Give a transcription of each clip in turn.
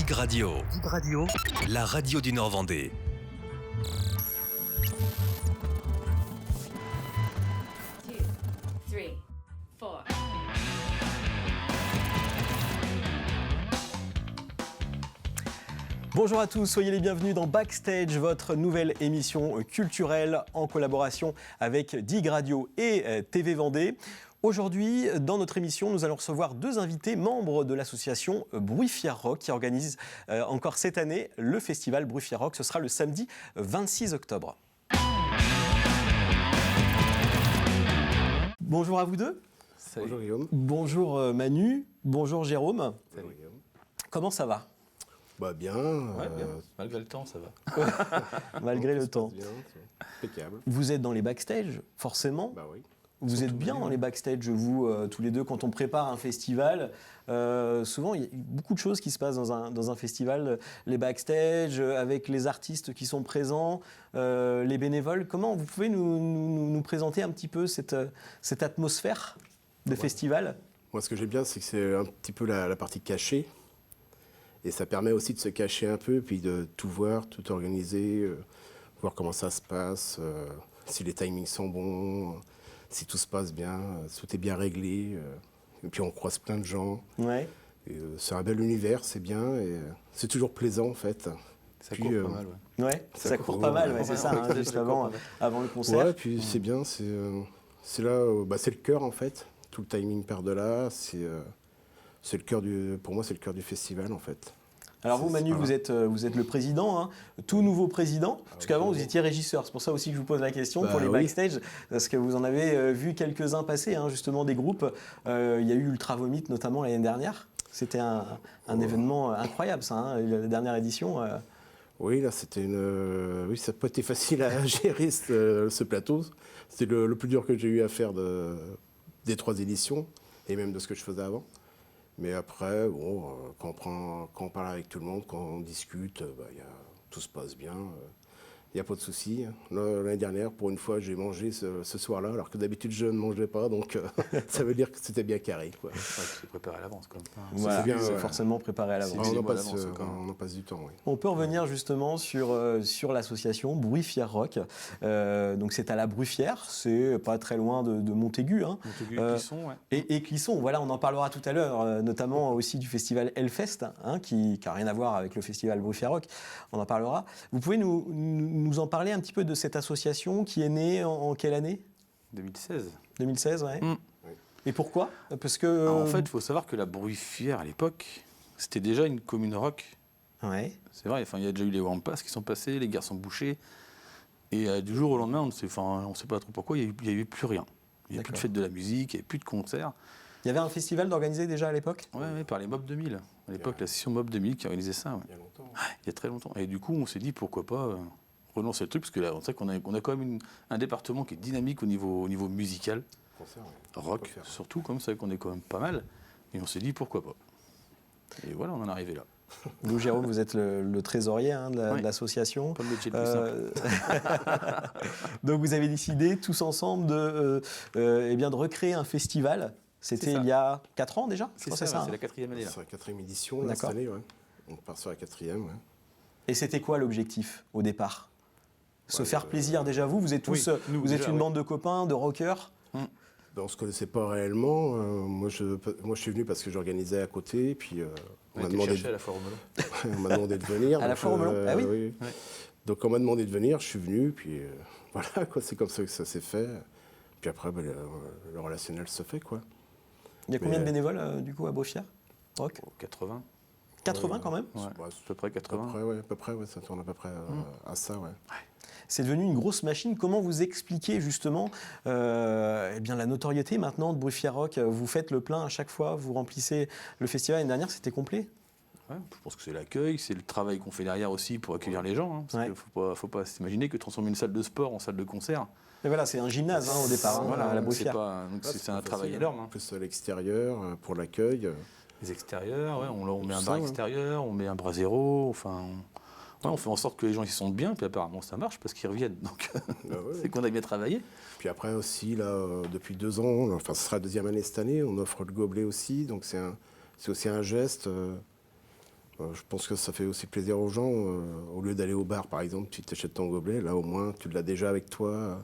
Dig Radio. Dig Radio, la radio du Nord-Vendée. Bonjour à tous, soyez les bienvenus dans Backstage, votre nouvelle émission culturelle en collaboration avec Dig Radio et TV Vendée. Aujourd'hui, dans notre émission, nous allons recevoir deux invités, membres de l'association Bruit Fier Rock, qui organise encore cette année le festival Bruit Fier Rock. Ce sera le samedi 26 octobre. Bonjour à vous deux. Salut. Bonjour Guillaume. Bonjour Manu. Bonjour Jérôme. Salut Guillaume. Comment ça va ? Bien. Bien. Malgré le temps, ça va. Malgré le temps. Bien, c'est impeccable. Vous êtes dans les backstage, forcément. Oui. Vous êtes bien dans les backstage, vous, tous les deux, quand on prépare un festival. Souvent, il y a beaucoup de choses qui se passent dans un festival. Les backstage, avec les artistes qui sont présents, les bénévoles. Comment vous pouvez nous présenter un petit peu cette atmosphère de festival ? Moi, ce que j'aime bien, c'est que c'est un petit peu la partie cachée. Et ça permet aussi de se cacher un peu, puis de tout voir, tout organiser, voir comment ça se passe, si les timings sont bons, si tout se passe bien, si tout est bien réglé. Et puis on croise plein de gens. Ouais. C'est un bel univers, c'est bien, et c'est toujours plaisant en fait. Ça court pas mal, ouais. Ouais, ça court pas mal, ouais, c'est ça, hein, juste avant le concert. Ouais, puis c'est bien, c'est là, c'est le cœur en fait. Tout le timing par-delà, c'est le cœur pour moi, c'est le cœur du festival en fait. Alors vous, Manu, vous êtes le président, hein, tout nouveau président, parce qu'avant vous étiez régisseur. C'est pour ça aussi que je vous pose la question pour les backstage, parce que vous en avez vu quelques-uns passer, hein, justement des groupes. Il y a eu Ultra Vomit notamment l'année dernière. C'était un événement incroyable, ça, hein, la dernière édition. Oui, là, c'était oui, ça n'a pas été facile à gérer ce plateau. C'était le plus dur que j'ai eu à faire des 3 éditions, et même de ce que je faisais avant. Mais après, quand on parle avec tout le monde, quand on discute, tout se passe bien. Il n'y a pas de souci. L'année dernière, pour une fois, j'ai mangé ce soir-là, alors que d'habitude, je ne mangeais pas. Donc, ça veut dire que c'était bien carré, quoi. Ouais, c'est préparé à l'avance, quand même. Voilà, c'est bien, forcément préparé à l'avance. On en passe du temps, oui. On peut revenir justement sur l'association Bruit Fier Rock. Donc c'est à la Bruffière, c'est pas très loin de Montaigu. Hein. Montaigu et Clisson, ouais. Et Clisson, voilà, on en parlera tout à l'heure, notamment aussi du festival Hellfest, hein, qui n'a rien à voir avec le festival Bruit Fier Rock. On en parlera. Vous pouvez nous en parler un petit peu de cette association qui est née en quelle année ? 2016. 2016, ouais. Oui. Et pourquoi ? Parce que... Alors, en fait, il faut savoir que la Bruffière, à l'époque, c'était déjà une commune rock. Ouais. C'est vrai, il y a déjà eu les Wampas qui sont passés, les Garçons Bouchés. Et du jour au lendemain, on ne sait pas trop pourquoi, il n'y avait plus rien. Il n'y avait plus de fête de la musique, il n'y avait plus de concerts. Il y avait un festival d'organiser déjà à l'époque ? Oui, par les Mob 2000. À l'époque, la session Mob 2000 qui organisait ça. Ouais. Il y a longtemps. Il y a très longtemps. Et du coup, on s'est dit pourquoi pas relancer le truc, parce que là, on sait qu'on a quand même un département qui est dynamique au niveau musical, Concert, rock surtout, comme ça qu'on est quand même pas mal. Et on s'est dit pourquoi pas. Et voilà, on en est arrivé là. Vous, Jérôme, vous êtes le trésorier, hein, de l'association. Pas le métier le plus simple. Donc vous avez décidé tous ensemble de recréer un festival. C'était il y a 4 ans déjà, je crois, c'est ça, la 4e année là. C'est la 4e édition là, cette année, ouais. On part sur la 4e, ouais. Et c'était quoi l'objectif au départ ? Se faire plaisir déjà, vous êtes tous, vous êtes une bande de copains, de rockers. On ne se connaissait pas réellement. Moi, je suis venu parce que j'organisais à côté, puis on m'a demandé à la Foire on m'a demandé de venir. À la Foire au Melon, ah oui. Oui. Ouais. Donc on m'a demandé de venir, je suis venu, puis voilà, quoi, c'est comme ça que ça s'est fait. Puis après, le relationnel se fait, quoi. Il y a combien de bénévoles, du coup, à Bruffière Rock ? 80. 80 quand même ? Ouais, à peu près 80. À peu près, ça tourne à peu près à ça, ouais. C'est devenu une grosse machine. Comment vous expliquez justement la notoriété maintenant de Bruit Fier Rock ? Vous faites le plein à chaque fois, vous remplissez le festival. L'année dernière, c'était complet ? Ouais, je pense que c'est l'accueil, c'est le travail qu'on fait derrière aussi pour accueillir les gens. Hein, parce qu'il faut pas s'imaginer que transformer une salle de sport en salle de concert. Mais voilà, c'est un gymnase au départ, voilà, à la Bruffière. C'est un travail énorme. Hein. Plus à l'extérieur, pour l'accueil. Les extérieurs, on met un bar extérieur, on met un brasero, enfin... on fait en sorte que les gens s'y sentent bien, puis apparemment ça marche parce qu'ils reviennent. Donc c'est qu'on a bien travaillé. Puis après aussi, là, depuis 2 ans, enfin ce sera la 2e année cette année, on offre le gobelet aussi, donc c'est aussi un geste Je pense que ça fait aussi plaisir aux gens. Au lieu d'aller au bar, par exemple, tu t'achètes ton gobelet, là au moins tu l'as déjà avec toi.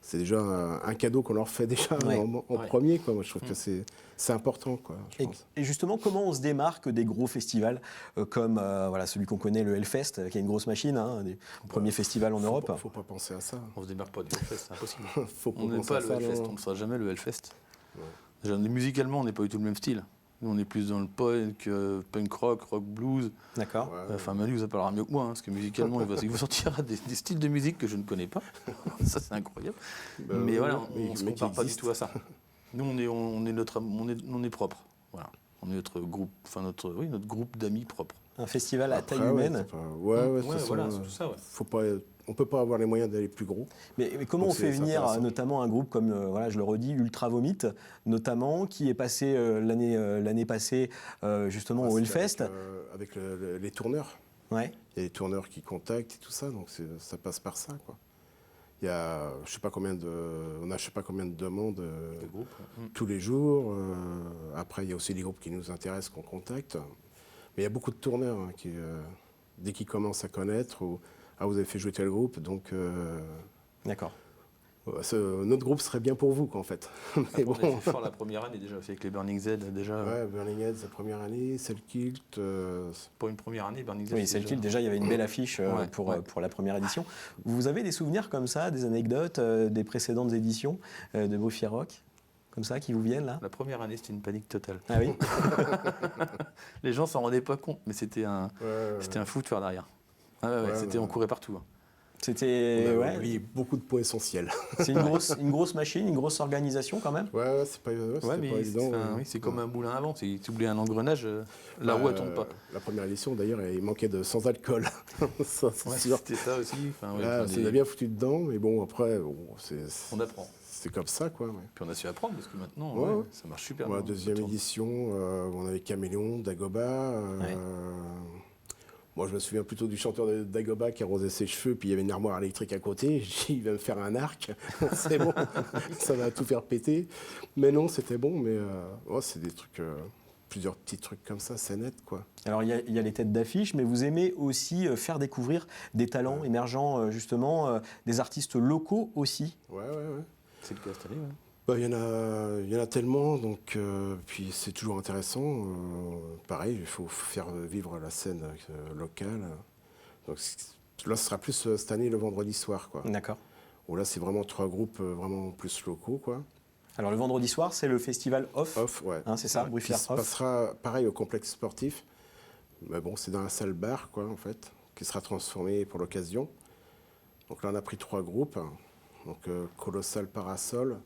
C'est déjà un cadeau qu'on leur fait déjà en premier, quoi. Moi, je trouve que c'est important, quoi, je pense. Et justement, comment on se démarque des gros festivals comme celui qu'on connaît, le Hellfest, qui est une grosse machine, des premiers festivals en Europe? Faut pas penser à ça. On se démarque pas du Hellfest, c'est impossible. On n'aime pas le Hellfest, on ne fera jamais le Hellfest. Ouais. Déjà, musicalement, on n'est pas du tout le même style. Nous, on est plus dans le punk rock blues. D'accord. Enfin, Manu vous en parlera mieux que moi, parce que musicalement, il vous sortira des styles de musique que je ne connais pas. Ça, c'est incroyable. Mais voilà, on ne se compare pas du tout à ça. Nous, on est propre. Voilà. On est notre groupe, notre groupe d'amis propre. Un festival à taille humaine. Voilà, c'est tout ça. Ouais. On ne peut pas avoir les moyens d'aller plus gros. Mais comment on fait venir notamment un groupe comme, je le redis, Ultra Vomit, notamment, qui est passé l'année passée justement au Hellfest. Avec les tourneurs. Ouais. Il y a les tourneurs qui contactent et tout ça, donc ça passe par ça, quoi. Il y a je sais pas combien de demandes tous les jours. Après, il y a aussi des groupes qui nous intéressent, qu'on contacte. Mais il y a beaucoup de tourneurs qui, dès qu'ils commencent à connaître, vous avez fait jouer tel groupe, donc... D'accord. Notre groupe serait bien pour vous, quoi, en fait. Mais bon. On a fait fort la première année déjà, avec les Burning Z déjà. Ouais, Burning Z, la première année, Cellkilt. Pour une première année, Burning Z. Oui, Cellkilt, déjà, il y avait une belle affiche pour la première édition. Vous avez des souvenirs comme ça, des anecdotes des précédentes éditions de Bruffier Rock, comme ça, qui vous viennent là? La première année, c'était une panique totale. Ah oui. Les gens s'en rendaient pas compte, mais c'était un fou de faire derrière. On courait partout. C'était... On a oublié beaucoup de points essentiels. C'est une grosse machine, une grosse organisation quand même. C'est pas évident. C'est comme un moulin à vent. Si tu oublies un engrenage, la roue ne tombe pas. La première édition, d'ailleurs, il manquait de sans alcool. C'était ça aussi. On a bien foutu dedans, mais bon, après, on apprend. C'est comme ça, quoi. Ouais. Puis on a su apprendre, parce que maintenant, ça marche super bien. Deuxième édition, on avait Caméléon, Dagoba. Moi, je me souviens plutôt du chanteur de Dagoba qui arrosait ses cheveux, puis il y avait une armoire électrique à côté. J'ai dit, il va me faire un arc. C'est bon, ça va tout faire péter. Mais non, c'était bon, mais c'est des trucs, plusieurs petits trucs comme ça, c'est net, quoi. Alors, il y a les têtes d'affiche, mais vous aimez aussi faire découvrir des talents émergents, justement, des artistes locaux aussi. Ouais. C'est le cas cette année, Il y en a tellement, donc puis c'est toujours intéressant. Pareil, il faut faire vivre la scène locale. Donc là, ce sera plus cette année le vendredi soir, quoi. D'accord. Où là, c'est vraiment 3 groupes vraiment plus locaux, quoi. Alors le vendredi soir, c'est le festival Off. Off, ouais. C'est ça, Bruffier Off. Ça passera pareil au complexe sportif. Mais bon, c'est dans la salle bar, quoi, en fait, qui sera transformée pour l'occasion. Donc là, on a pris 3 groupes. Donc Colossal Parasol,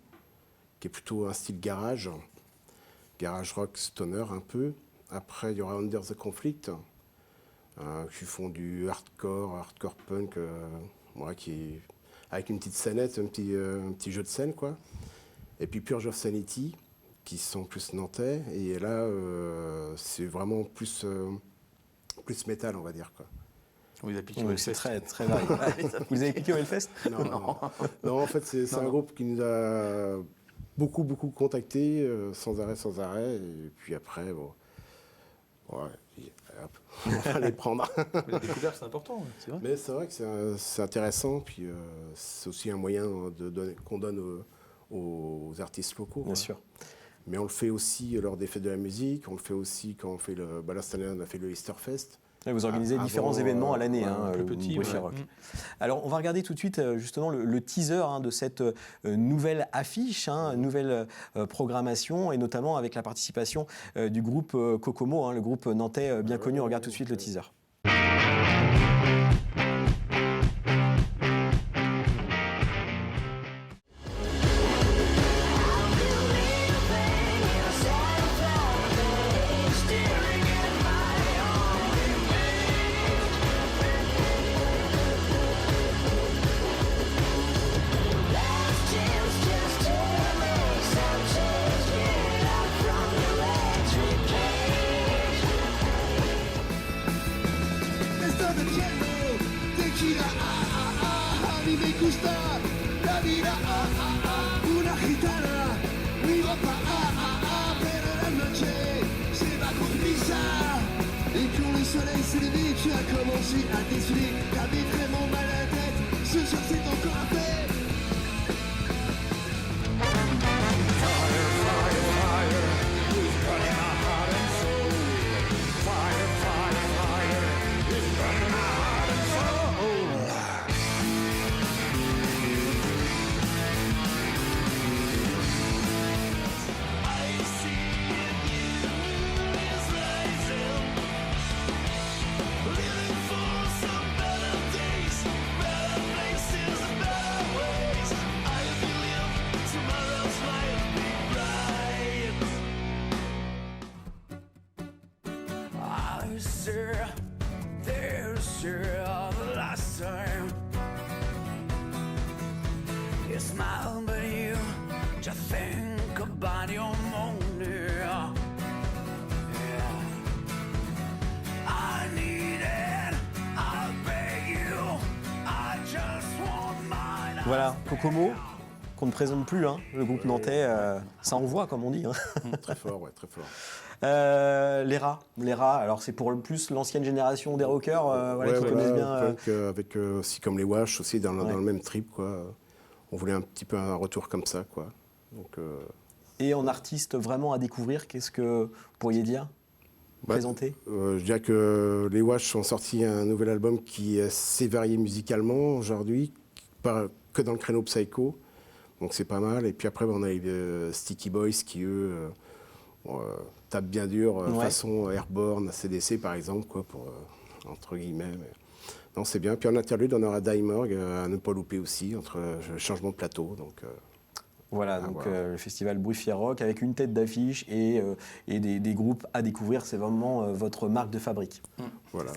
qui est plutôt un style garage rock stoner un peu. Après, il y aura Under the Conflict, qui font du hardcore punk, qui avec une petite scénette, un petit jeu de scène, quoi. Et puis Purge of Sanity, qui sont plus nantais. Et là, c'est vraiment plus métal, on va dire, quoi. Vous avez piqué au Hellfest. C'est très, très varié. Vous avez piqué au Hellfest? Non, en fait, c'est un groupe qui nous a beaucoup contactés, sans arrêt. Et puis après, on va les prendre. La découverte, c'est important, c'est vrai. Mais c'est vrai que c'est intéressant. Puis c'est aussi un moyen qu'on donne aux artistes locaux. Bien sûr. Mais on le fait aussi lors des fêtes de la musique. On le fait aussi quand on fait là, cette année, on a fait le Easterfest. Vous organisez différents événements à l'année, le Bruffier Rock. Alors, on va regarder tout de suite justement le teaser de cette nouvelle affiche, nouvelle programmation, et notamment avec la participation du groupe Kokomo, le groupe nantais bien connu. On regarde tout de suite le teaser. tu as commencé à défiler, t'avais vraiment mal à la tête, ce soir c'est encore à faire. Voilà, Kokomo, qu'on ne présente plus, hein, le groupe nantais, ça envoie comme on dit. Hein. Très fort, ouais, très fort. Les rats, alors c'est pour le plus l'ancienne génération des rockers qui connaissent bien. Avec aussi comme les Wash, aussi dans le même trip, quoi. On voulait un petit peu un retour comme ça, quoi. Donc, Et en artiste vraiment à découvrir, qu'est-ce que vous pourriez dire, présenter? Je dirais que les Wash ont sorti un nouvel album qui est assez varié musicalement aujourd'hui, pas que dans le créneau psycho, donc c'est pas mal. Et puis après, on a les Sticky Boys qui, eux, tapent bien dur, façon Airborne, CDC par exemple, quoi, pour, entre guillemets. Mais... Non, c'est bien. Puis en interlude, on aura Daimorg, à ne pas louper aussi, entre changement de plateau. Donc, voilà, donc le festival Bruit Fier Rock avec une tête d'affiche et des groupes à découvrir, c'est vraiment votre marque de fabrique. Voilà.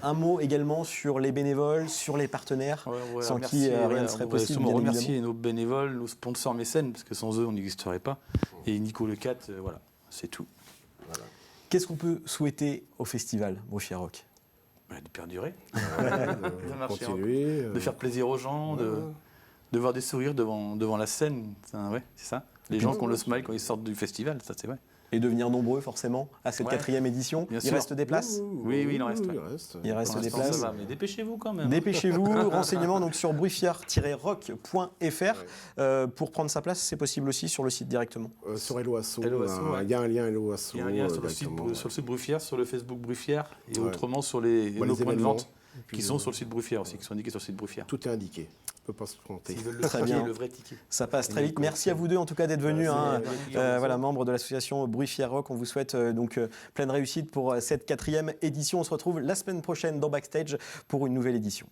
Un mot également sur les bénévoles, sur les partenaires, sans qui rien ne serait possible. On remercier nos bénévoles, nos sponsors mécènes, parce que sans eux, on n'existerait pas. Et Nico Lecat, voilà, c'est tout. Voilà. Qu'est-ce qu'on peut souhaiter au festival Bruit Fier Rock? De perdurer, de continuer, de faire plaisir aux gens, de voir des sourires devant la scène, c'est ça. Les gens qui ont le smile quand ils sortent du festival, ça c'est vrai. Et devenir nombreux forcément à cette 4e édition. Bien il sûr. reste des places? Oui, il en reste. Il reste des places. Ça va, mais dépêchez-vous quand même. Dépêchez-vous, renseignements donc sur bruitfier-rock.fr. Pour prendre sa place, c'est possible aussi sur le site directement. Sur Hello Asso, il y a un lien Hello Asso. Il y a un lien sur le site Bruit Fier, sur le Facebook Bruit Fier, et autrement sur nos points de vente qui sont sur le site Bruit Fier aussi, qui sont indiqués sur le site Bruit Fier. Tout est indiqué. On ne peut pas se tromper. Très bien. Le vrai ticket. Ça passe très vite. Merci à vous deux en tout cas d'être venus, membres de l'association Bruit Fier Rock. On vous souhaite donc pleine réussite pour cette 4e édition. On se retrouve la semaine prochaine dans Backstage pour une nouvelle édition.